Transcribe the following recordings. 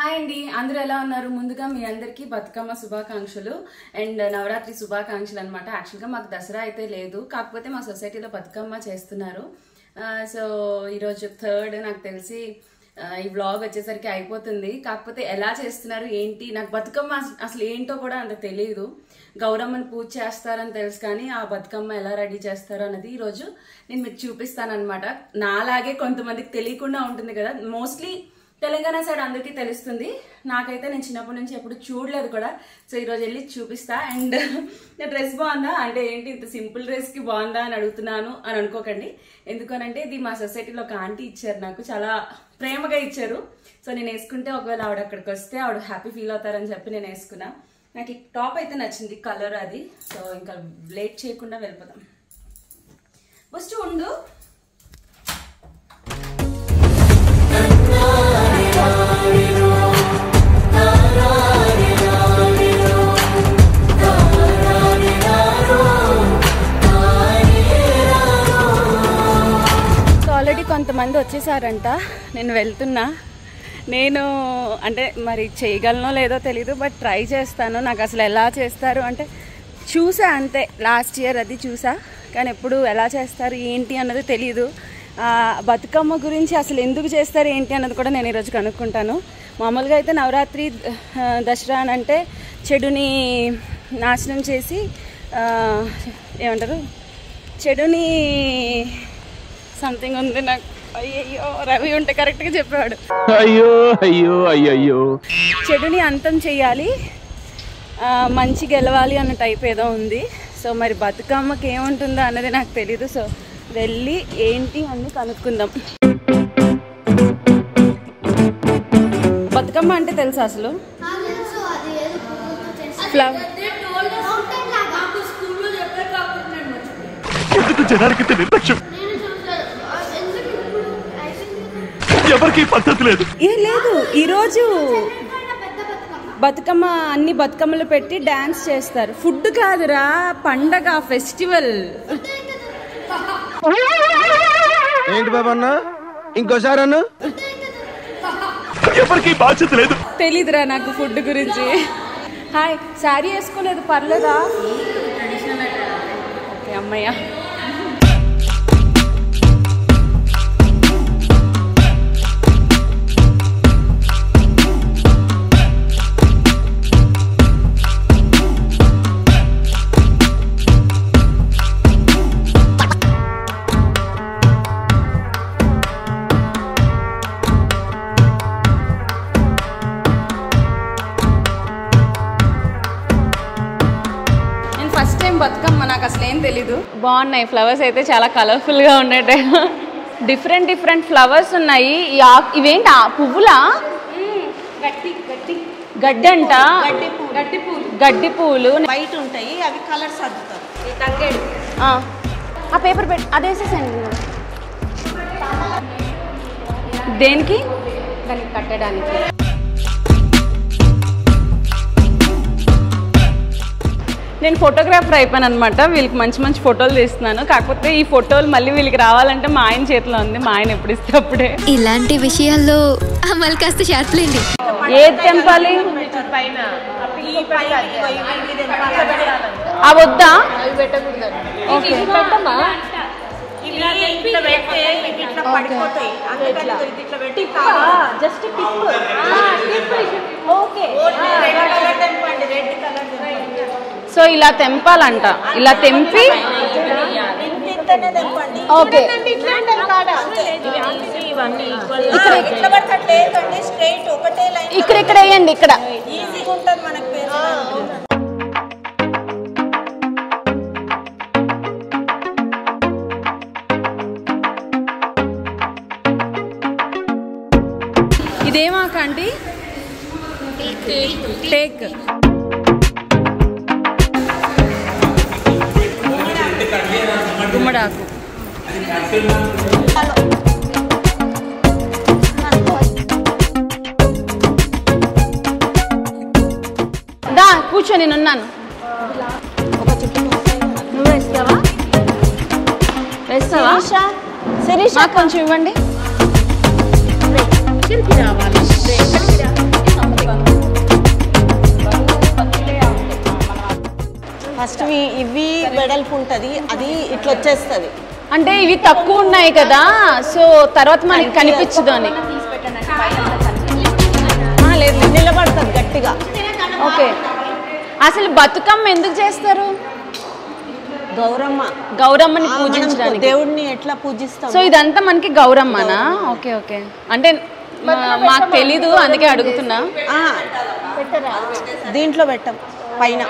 Hi అండి, అందరూ ఎలా ఉన్నారు? ముందుగా మీ అందరికీ బతుకమ్మ శుభాకాంక్షలు అండ్ నవరాత్రి శుభాకాంక్షలు అనమాట. యాక్చువల్గా మాకు దసరా అయితే లేదు, కాకపోతే మా సొసైటీలో బతుకమ్మ చేస్తున్నారు. సో ఈరోజు 3rd నాకు తెలిసి ఈ వ్లాగ్ వచ్చేసరికి అయిపోతుంది. కాకపోతే ఎలా చేస్తున్నారు ఏంటి, నాకు బతుకమ్మ అసలు ఏంటో కూడా అంత తెలియదు. గౌరమ్మని పూజ చేస్తారని తెలుసు, కానీ ఆ బతుకమ్మ ఎలా రెడీ చేస్తారో అన్నది ఈరోజు నేను మీకు చూపిస్తాను అనమాట. నాలాగే కొంతమందికి తెలియకుండా ఉంటుంది కదా, మోస్ట్లీ తెలంగాణ సైడ్ అందరికీ తెలుస్తుంది. నాకైతే నేను చిన్నప్పటి నుంచి ఎప్పుడు చూడలేదు కూడా. సో ఈరోజు వెళ్ళి చూపిస్తా. అండ్ నా డ్రెస్ బాగుందా అంటే ఏంటి ఇంత సింపుల్ డ్రెస్కి బాగుందా అని అడుగుతున్నాను అని అనుకోకండి. ఎందుకనంటే ఇది మా సొసైటీలో ఒక ఆంటీ ఇచ్చారు, నాకు చాలా ప్రేమగా ఇచ్చారు. సో నేను వేసుకుంటే ఒకవేళ ఆవిడ అక్కడికి వస్తే ఆవిడ హ్యాపీ ఫీల్ అవుతారని చెప్పి నేను వేసుకున్నా. నాకు ఈ టాప్ అయితే నచ్చింది, కలర్ అది. సో ఇంకా లేట్ చేయకుండా వెళ్ళిపోతాం. ఫస్ట్ ఉండు. ఆల్రెడీ కొంతమంది వచ్చేసారంట, నేను వెళ్తున్నా. నేను అంటే మరి చేయగలనో లేదో తెలీదు, బట్ ట్రై చేస్తాను. నాకు అసలు ఎలా చేస్తారు అంటే చూసా అంతే, లాస్ట్ ఇయర్ అది చూసా, కానీ ఎప్పుడు ఎలా చేస్తారు ఏంటి అన్నది తెలీదు. బతుకమ్మ గురించి అసలు ఎందుకు చేస్తారు ఏంటి అన్నది కూడా నేను ఈరోజు కనుక్కుంటాను. మామూలుగా అయితే నవరాత్రి దసరా అని అంటే చెడుని నాశనం చేసి ఏమంటారు, చెడుని సంథింగ్ ఉంది నాకు. అయ్యో రవి ఉంటే కరెక్ట్గా చెప్పేవాడు. అయ్యో అయ్యో అయ్యో చెడుని అంతం చెయ్యాలి, మంచి గెలవాలి అన్న టైప్ ఏదో ఉంది. సో మరి బతుకమ్మకి ఏముంటుందో అన్నది నాకు తెలీదు. సో వెళ్ళి ఏంటి అన్ని కనుక్కుందాం. బతుకమ్మ అంటే తెలుసా అసలు? ఎవరికి పద్ధతి లేదు. లేదు, ఈరోజు బతుకమ్మ అన్ని బతుకమ్మలు పెట్టి డాన్స్ చేస్తారు. ఫుడ్ కాదురా, పండగ, ఫెస్టివల్. ఏంటి బాబన్న, ఇంకోసారి అన్న. ఎవరికి బాధ్యత లేదు. తెలీదురా నాకు ఫుడ్ గురించి. హాయ్, శారీ వేసుకోలేదు, పర్లేదా? ఓకే అమ్మయ్య. బతుకమ్మ నాకు అసలు ఏం తెలీదు. బాగున్నాయి ఫ్లవర్స్ అయితే, చాలా కలర్ఫుల్గా ఉన్నాయి. డిఫరెంట్ డిఫరెంట్ ఫ్లవర్స్ ఉన్నాయి. ఇవేంటి పువ్వులా? గడ్డి అంట, గడ్డి పూలు వైట్ ఉంటాయి, అవి కలర్స్ అద్దుతారు. ఆ పేపర్ పెట్టి అది వేసేసండి. దేనికి? దానికి కట్టడానికి. నేను ఫోటోగ్రాఫర్ అయిపోయాను అనమాట. వీళ్ళకి మంచి మంచి ఫోటోలు తీస్తున్నాను. కాకపోతే ఈ ఫోటోలు మళ్ళీ వీళ్ళకి రావాలంటే మా ఆయన చేతిలో ఉంది. మా ఆయన ఎప్పుడు ఇస్తే అప్పుడే. ఇలాంటి విషయాల్లో అమలు కాస్త షార్ట్లేండి. ఏది తెంపాలి? అవి వద్దా? సో ఇలా తెంపాలంట, ఇలా తెంపి ఓకే ఇక్కడ వేయండి. ఇక్కడ ఇదేమాకండి? టేక్. గుమ్మడాకు. దా కూర్చో, నేనున్నాను. నువ్వు వేస్తావా? వేస్తావా? శిరీష కొంచెం ఇవ్వండి. ఇవి వెడల్పు ఉంటది, అది ఇట్లా వచ్చేస్తుంది. అంటే ఇవి తక్కువ ఉన్నాయి కదా, సో తర్వాత మనకి కనిపించదు అని. లేదు, నిలబడుతుంది గట్టిగా. ఓకే, అసలు బతుకమ్మ ఎందుకు చేస్తారు? గౌరమ్మని పూజించడానికి. దేవుడిని ఎట్లా పూజిస్తాం? సో ఇదంతా మనకి గౌరమ్మనా? ఓకే ఓకే, అంటే మాకు తెలీదు అందుకే అడుగుతున్నా. దీంట్లో పెట్టం పైన.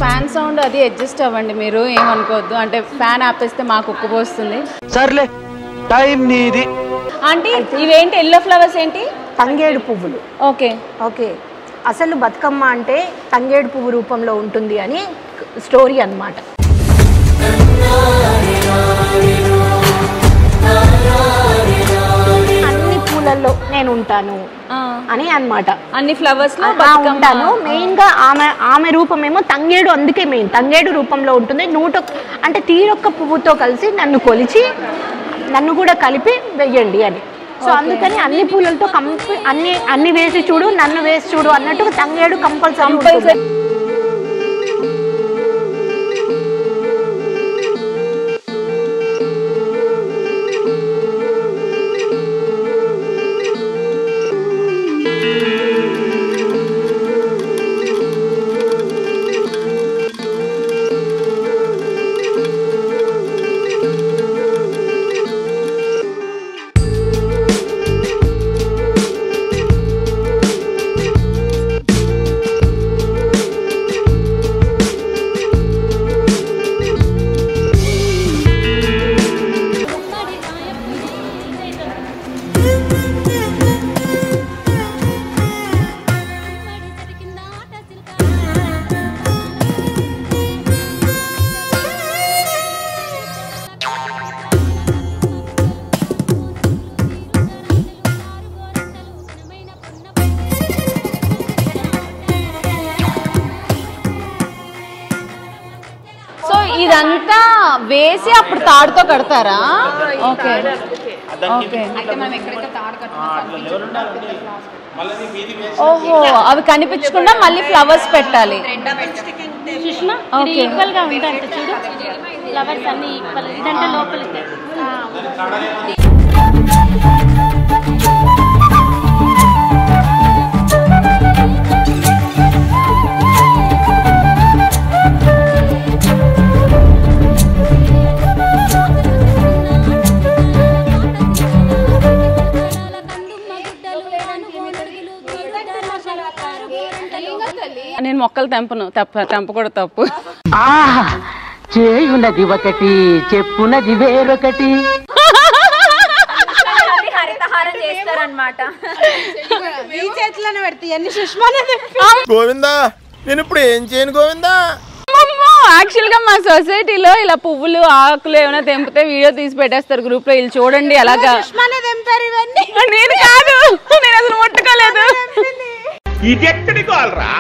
ఫ్యాన్ సౌండ్ అది అడ్జస్ట్ అవ్వండి, మీరు ఏమనుకోవద్దు. అంటే ఫ్యాన్ ఆపేస్తే మాకు ఉక్కుపోస్తుంది. సర్లే, టైం నీది. ఆంటీ ఇవేంటి ఎల్లో ఫ్లవర్స్ ఏంటి? తంగేడు పువ్వులు. ఓకే ఓకే, అసలు బతుకమ్మ అంటే తంగేడు పువ్వు రూపంలో ఉంటుంది అని స్టోరీ అన్నమాట. అన్ని పూలల్లో నేను ఉంటాను అని అన్నమాట. అన్ని ఫ్లవర్స్ లో ఉంటాను. మెయిన్ గా ఆమె రూపమేమో తంగేడు, అందుకే మెయిన్ తంగేడు రూపంలో ఉంటుంది. అంటే తీరొక్క పువ్వుతో కలిసి నన్ను కొలిచి నన్ను కూడా కలిపి వెయ్యండి అని. సో అందుకని అన్ని పూలతో అన్ని వేసి చూడు, నన్ను వేసి చూడు అన్నట్టు తంగేడు కంపల్సరీ. ఇదంతా వేసి అప్పుడు తాడుతో కడతారా? Okay okay. ఓహో, అవి కనిపించకుండా మళ్ళీ ఫ్లవర్స్ పెట్టాలి. ఈక్వల్ గా ఉంటాయి చూడు, ఫ్లవర్స్ అన్ని ఈక్వల్. ఇదంటే లోపలికి నేను మొక్కలు తెంపకూడదు, తప్పు. చేయునది ఒకటి, చెప్పునది వేరొకటి. హరితహారం చేస్తారన్నమాట. ఈ చేతులను పెడతాయి సుష్మానే. గోవిందా, నేను ఇప్పుడు ఏం చేయను గోవిందా? యాక్చువల్ గా మా సొసైటీలో ఇలా పువ్వులు ఆకులు ఏమైనా తెంపితే వీడియో తీసి పెట్టేస్తారు గ్రూప్ లో. వీళ్ళు చూడండి అలాగా. నేను కాదు, నేను అసలు ముట్టుకోలేదు. ఇది ఎక్కడికి వాళ్ళరా?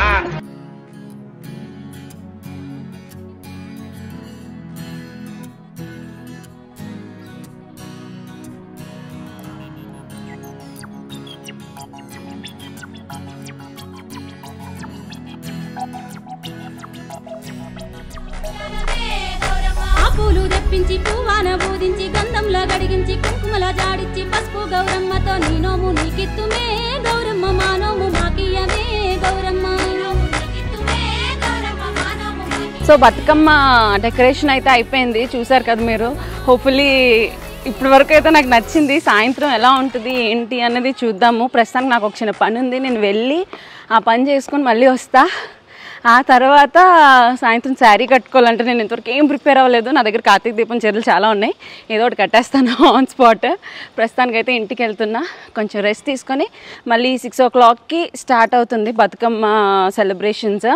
పూలు తెప్పించి పువ్వాన బూదించి గంధంలో గడిగించి కుంకుమల జాడిచ్చి పసుపు గౌరమ్మతో నీ నోము నీకిత్తుమే గౌరమ్మ, మా నోము మాకియమే గౌరమ్మ. సో బతుకమ్మ డెకరేషన్ అయితే అయిపోయింది, చూసారు కదా మీరు. హోప్ఫుల్లీ ఇప్పటి వరకు అయితే నాకు నచ్చింది. సాయంత్రం ఎలా ఉంటుంది ఏంటి అన్నది చూద్దాము. ప్రస్తుతానికి నాకు ఒక చిన్న పని ఉంది, నేను వెళ్ళి ఆ పని చేసుకొని మళ్ళీ వస్తా. ఆ తర్వాత సాయంత్రం శారీ కట్టుకోవాలంటే నేను ఇంతవరకు ఏం ప్రిపేర్ అవ్వలేదు. నా దగ్గర కార్తీక దీపం చీరలు చాలా ఉన్నాయి, ఏదో ఒకటి కట్టేస్తాను ఆన్ స్పాట్. ప్రస్తుతానికైతే ఇంటికి వెళ్తున్నా, కొంచెం రెస్ట్ తీసుకొని మళ్ళీ 6 o'clockకి స్టార్ట్ అవుతుంది బతుకమ్మ సెలబ్రేషన్స్.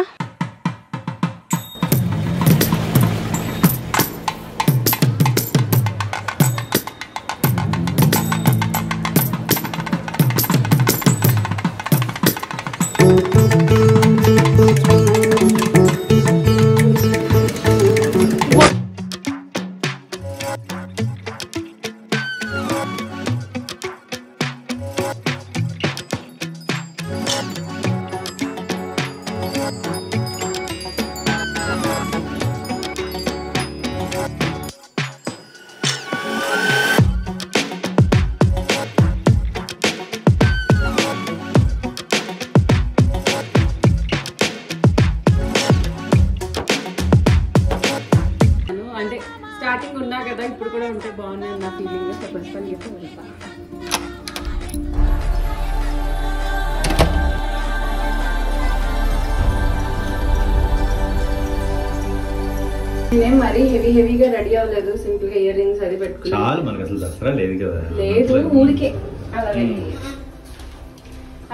ఏం మరీ హెవీగా రెడీ అవ్వలేదు, సింపుల్ గా ఇయర్ రింగ్స్ అది పెట్టుకుని చాలు, మనకి అసలు దసరా లేదు కదా. లేదు ఊరికే అలా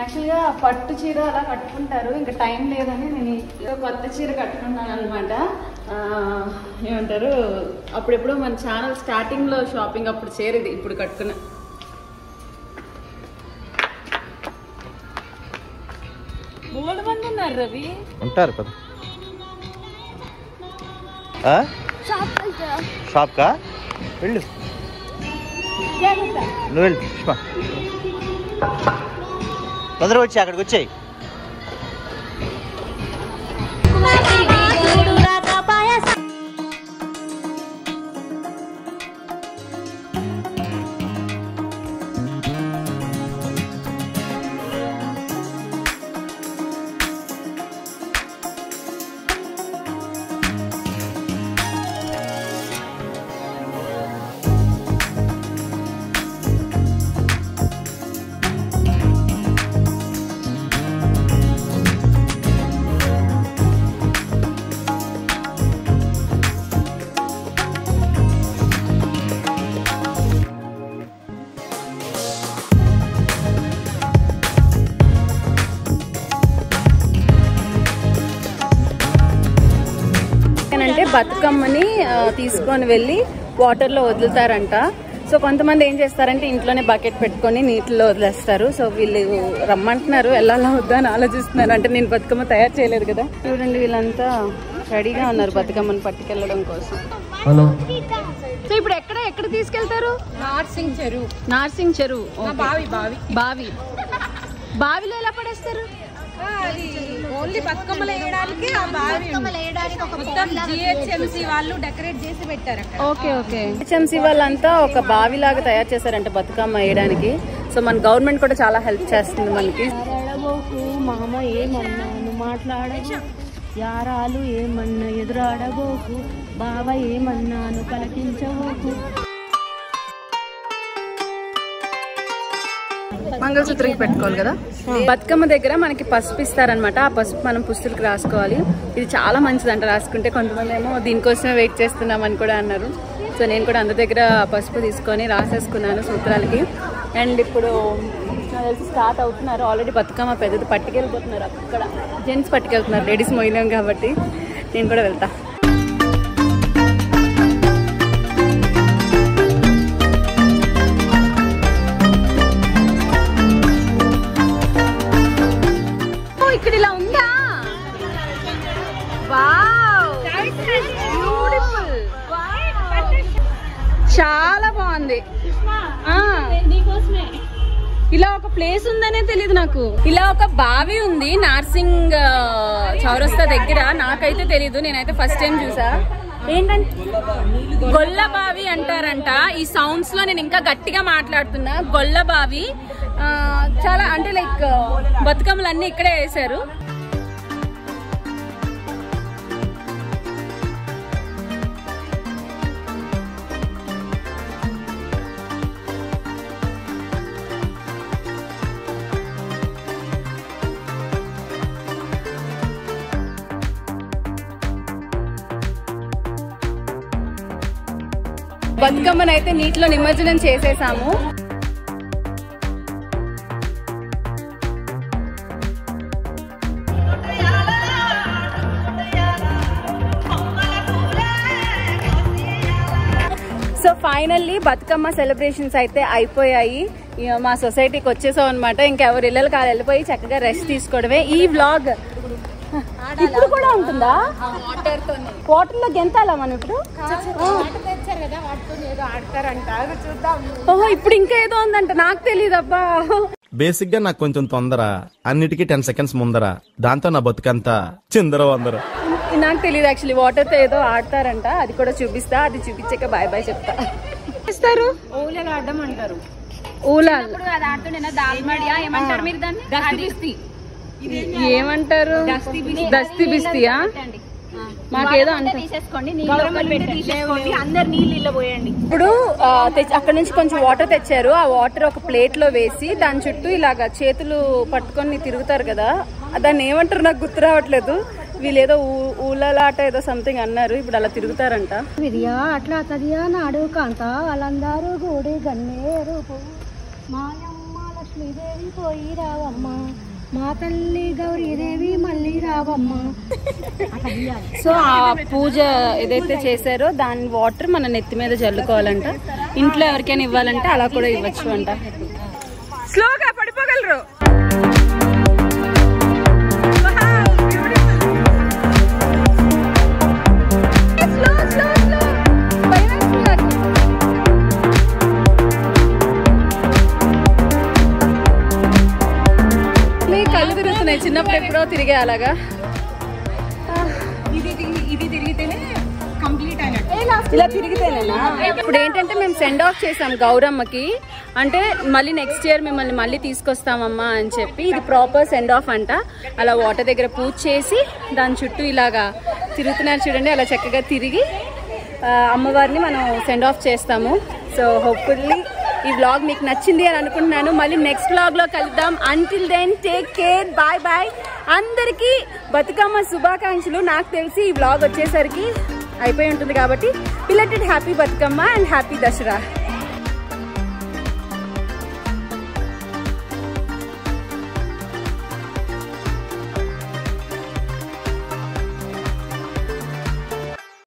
యాక్చువల్ గా పట్టు చీర అలా కట్టుకుంటారు, ఇంకా టైం లేదని నేను కొత్త చీర కట్టుకున్నాను అనమాట. ఏమంటారు అప్పుడెప్పుడు మన ఛానల్ స్టార్టింగ్ లో షాపింగ్ అప్పుడు చీర ఇది ఇప్పుడు కట్టుకున్నా. మూడు మంది ఉన్నారు రవి. ఉంటారు కదా. షాప్ కా వెళ్ళు, నువ్వు వెళ్ళు పుష్ప. తొందరగా వచ్చి అక్కడికి వచ్చాయి. అంటే బతుకమ్మని తీసుకొని వెళ్ళి వాటర్లో వదులుతారంట. సో కొంతమంది ఏం చేస్తారంటే ఇంట్లోనే బకెట్ పెట్టుకొని నీటిలో వదిలేస్తారు. సో వీళ్ళు రమ్మంటున్నారు, వెళ్ళాలా వద్దా అని ఆలోచిస్తున్నారు. అంటే నేను బతుకమ్మ తయారు చేయలేదు కదా. చూడండి వీళ్ళంతా రెడీగా ఉన్నారు బతుకమ్మని పట్టుకెళ్ళడం కోసం. సో ఇప్పుడు ఎక్కడ తీసుకెళ్తారు? నార్సింగ్ చెరువు. బావిలో ఎలా పడేస్తారు? ఓన్లీ బతుకమ్మలు వేయడానికి మొత్తం GHMC వాళ్ళు డెకరేట్ చేసి పెట్టారు. ఓకే GHMC వాళ్ళంతా ఒక బావి లాగా తయారు చేశారంట బతుకమ్మ వేయడానికి. సో మన గవర్నమెంట్ కూడా చాలా హెల్ప్ చేస్తుంది మనకి. మామ ఏమన్నాను మాట్లాడకు, యారాలు ఏమన్నా ఎదురాడబోకు, బావ ఏమన్నాను పలకించబోకు. మంగళసూత్రం పెట్టుకోవాలి కదా. బతుకమ్మ దగ్గర మనకి పసుపు ఇస్తారనమాట. ఆ పసుపు మనం పుస్తులకు రాసుకోవాలి. ఇది చాలా మంచిదంట రాసుకుంటే. కొంతమంది ఏమో దీనికోసమే వెయిట్ చేస్తున్నామని కూడా అన్నారు. సో నేను కూడా అందరి దగ్గర పసుపు తీసుకొని రాసేసుకున్నాను సూత్రాలకి. అండ్ ఇప్పుడు నాకు తెలిసి స్టార్ట్ అవుతున్నారు. ఆల్రెడీ బతుకమ్మ పెద్దది పట్టుకెళ్ళిపోతున్నారు. అక్కడ జెంట్స్ పట్టుకెళ్తున్నారు, లేడీస్ మోయలేం కాబట్టి నేను కూడా వెళ్తా. ఇక్కడ ఇలా ఉందా? చాలా బాగుంది. ఇలా ఒక ప్లేస్ ఉందనే తెలీదు నాకు. ఇలా ఒక బావి ఉంది నార్సింగ్ చౌరస్తా దగ్గర. నాకైతే తెలీదు, నేనైతే ఫస్ట్ టైం చూసా. ఏంటంటే గొల్ల బావి అంటారంట. ఈ సౌండ్స్ లో నేను ఇంకా గట్టిగా మాట్లాడుతున్నా. గొల్ల బావి చాలా అంటే లైక్ బతుకమ్మలు అన్ని ఇక్కడే వేశారు. బతుకమ్మనైతే నీటిలో నిమజ్జనం చేసేసాము. సో ఫైనల్లీ బతుకమ్మ సెలబ్రేషన్స్ అయితే అయిపోయాయి. మా సొసైటీకి వచ్చేసాం అనమాట. ఇంకెవరు ఇళ్ళలు కాదు, వెళ్ళిపోయి చక్కగా రెస్ట్ తీసుకోవడమే. ఈ వ్లాగ్ ఇప్పుడు కూడా ఉంటుందా? వాటర్ లో గెంతాలా మనం ఇప్పుడు? ఓహో ఇప్పుడు ఇంకా ఏదో ఉందంట, నాకు తెలియదు అబ్బా. బేసిక్ గా నాకు కొంచెం తొందర, అన్నిటికీ 10 seconds ముందర. దాంతో నా బతుకంతా చిందర వందర. నాకు తెలియదు యాక్చువల్లీ. వాటర్ తో ఏదో ఆడతారంట, అది కూడా చూపిస్తా. అది చూపించాక బాయ్ బాయ్ చెప్తా. ఇస్తారు ఊళ్ళో ఆడడం అంటారు. ఊళ్ళో ఏమంటారు మీరు దాన్ని? ఏమంటారు? దస్తి బిస్తియా? మాకేదో ఇప్పుడు అక్కడ నుంచి కొంచెం వాటర్ తెచ్చారు. ఆ వాటర్ ఒక ప్లేట్ లో వేసి దాని చుట్టూ ఇలాగా చేతులు పట్టుకొని తిరుగుతారు కదా, దాన్ని ఏమంటారు నాకు గుర్తు రావట్లేదు. వీళ్ళేదో ఊళ్ళలాట ఏదో సంథింగ్ అన్నారు, ఇప్పుడు అలా తిరుగుతారంట. అట్లా తదియా నాడు కాంత వాళ్ళందరూ గూడి గన్నేరు మాయమ్మ లక్ష్మీదేవి పోయి రావమ్మ, మా తల్లి గౌరీదేవి మళ్ళీ రావమ్మ. సో ఆ పూజ ఏదైతే చేశారో దాని వాటర్ మన నెత్తి మీద జల్లుకోవాలంట. ఇంట్లో ఎవరికైనా ఇవ్వాలంటే అలా కూడా ఇవ్వచ్చు అంట. స్లోగా పడిపోగలరు. కళ్ళు తిరుగుతున్నాయి, చిన్నప్పుడు ఎప్పుడో తిరిగే అలాగా. ఇలా తిరిగితేనేనా? ఇప్పుడు ఏంటంటే మేము సెండ్ ఆఫ్ చేసాం గౌరమ్మకి, అంటే మళ్ళీ నెక్స్ట్ ఇయర్ మిమ్మల్ని మళ్ళీ తీసుకొస్తామమ్మా అని చెప్పి. ఇది ప్రాపర్ సెండ్ ఆఫ్ అంట. అలా వాటర్ దగ్గర పూజ చేసి దాని చుట్టూ ఇలాగా తిరుగుతున్నారు చూడండి. అలా చక్కగా తిరిగి అమ్మవారిని మనం సెండ్ ఆఫ్ చేస్తాము. సో హోప్ఫుల్లీ ఈ వ్లాగ్ మీకు నచ్చింది అని అనుకుంటున్నాను. మళ్ళీ నెక్స్ట్ వ్లాగ్లో కలుద్దాం. Until then take care, bye bye. అందరికీ బతుకమ్మ శుభాకాంక్షలు. నాకు తెలిసి ఈ వ్లాగ్ వచ్చేసరికి అయిపోయి ఉంటుంది కాబట్టి belated happy Bathukamma and happy Dasara.